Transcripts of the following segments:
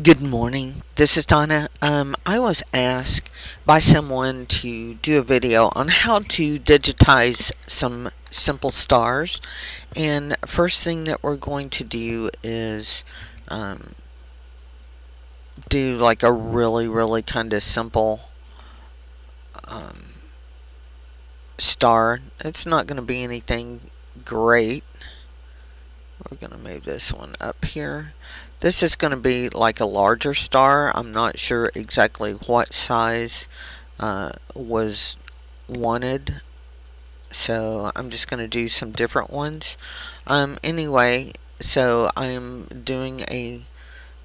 Good morning. This is Donna. I was asked by someone to do a video on how to digitize some simple stars. And first thing that we're going to do is um, do like a really kind of simple um, star. It's not going to be anything great. We're going to move this one up here. This is going to be like a larger star. I'm not sure exactly what size was wanted, so I'm just going to do some different ones. Anyway, so I'm doing a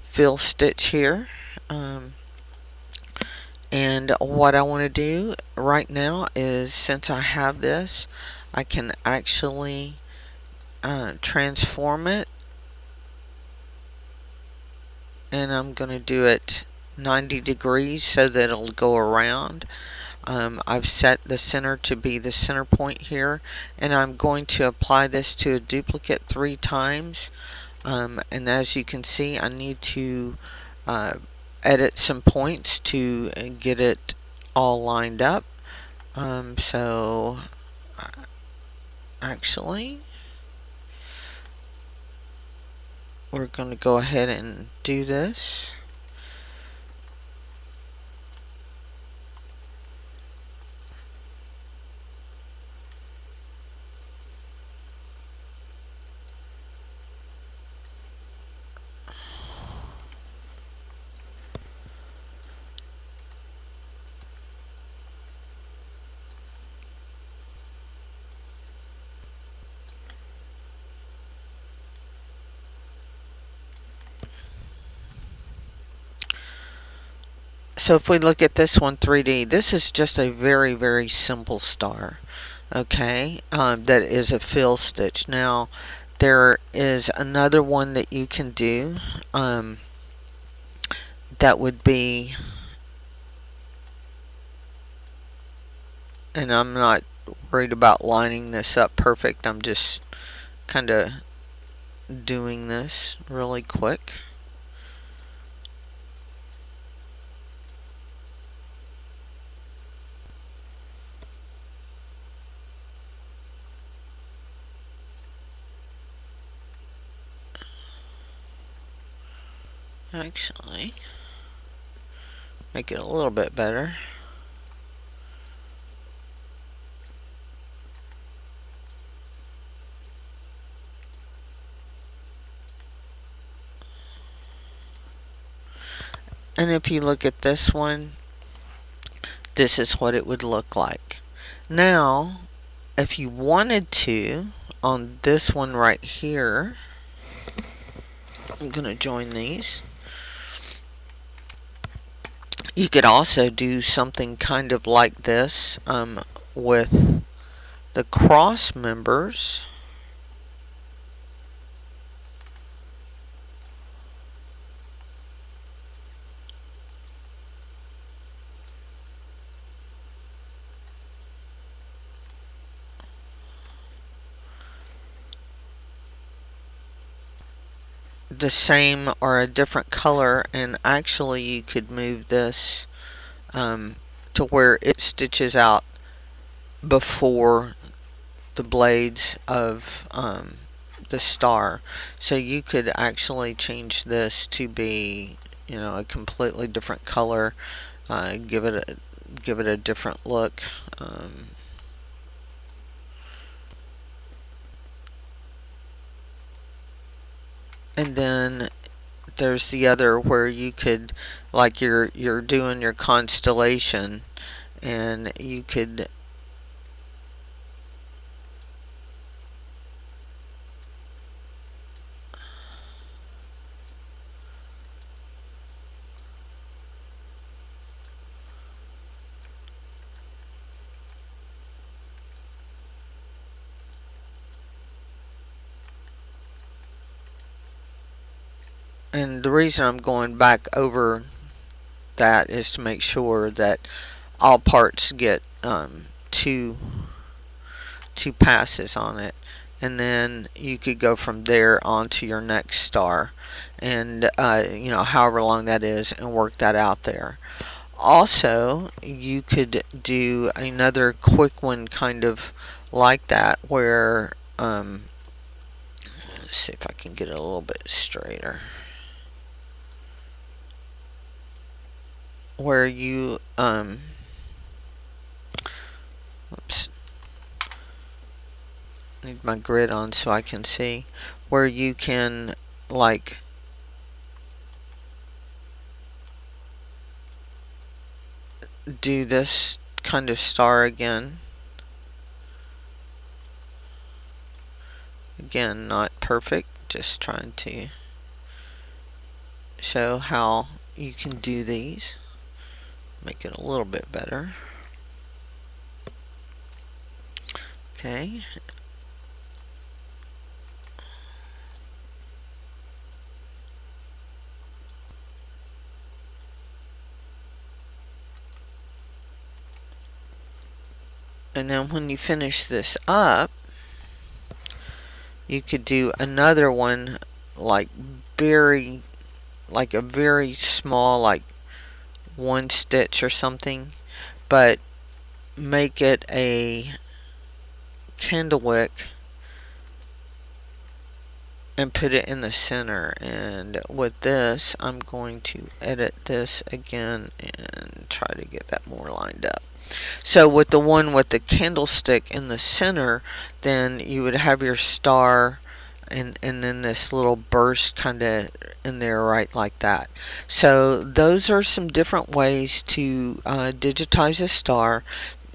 fill stitch here. And what I want to do right now is, since I have this, I can actually transform it, and I'm going to do it 90 degrees so that it'll go around. I've set the center to be the center point here, and I'm going to apply this to a duplicate 3 times. And as you can see, I need to edit some points to get it all lined up. So actually, we're going to go ahead and do this. So if we look at this one 3D, this is just a very simple star. Okay, that is a fill stitch. Now there is another one that you can do, that would be, and I'm not worried about lining this up perfect, I'm just kind of doing this really quick. Actually, make it a little bit better. And if you look at this one, this is what it would look like. Now, if you wanted to, on this one right here, I'm going to join these. You could also do something kind of like this with the cross members. The same or a different color, and actually you could move this to where it stitches out before the blades of the star. So you could actually change this to be, a completely different color, give it a different look. And then there's the other where you could, like you're doing your constellation, and you could and the reason I'm going back over that is to make sure that all parts get two passes on it. and then you could go from there on to your next star, and however long that is, and work that out there. Also, you could do another quick one kind of like that where let's see if I can get it a little bit straighter, where you oops, need my grid on so I can see, where you can like do this kind of star again. Again, not perfect, just trying to show how you can do these, make it a little bit better. Okay. And then when you finish this up, you could do another one like a very small, like one stitch or something, but make it a candle wick and put it in the center. And with this, I'm going to edit this again and try to get that more lined up. So with the one with the candlestick in the center, then you would have your star and then this little burst kind of in there, right, like that. So those are some different ways to digitize a star.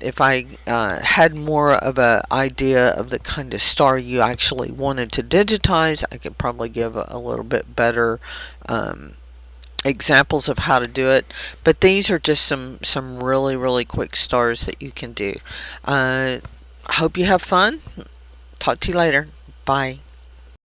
If I had more of an idea of the kind of star you actually wanted to digitize, I could probably give a little bit better examples of how to do it, but these are just some really quick stars that you can do. Hope you have fun. Talk to you later. Bye.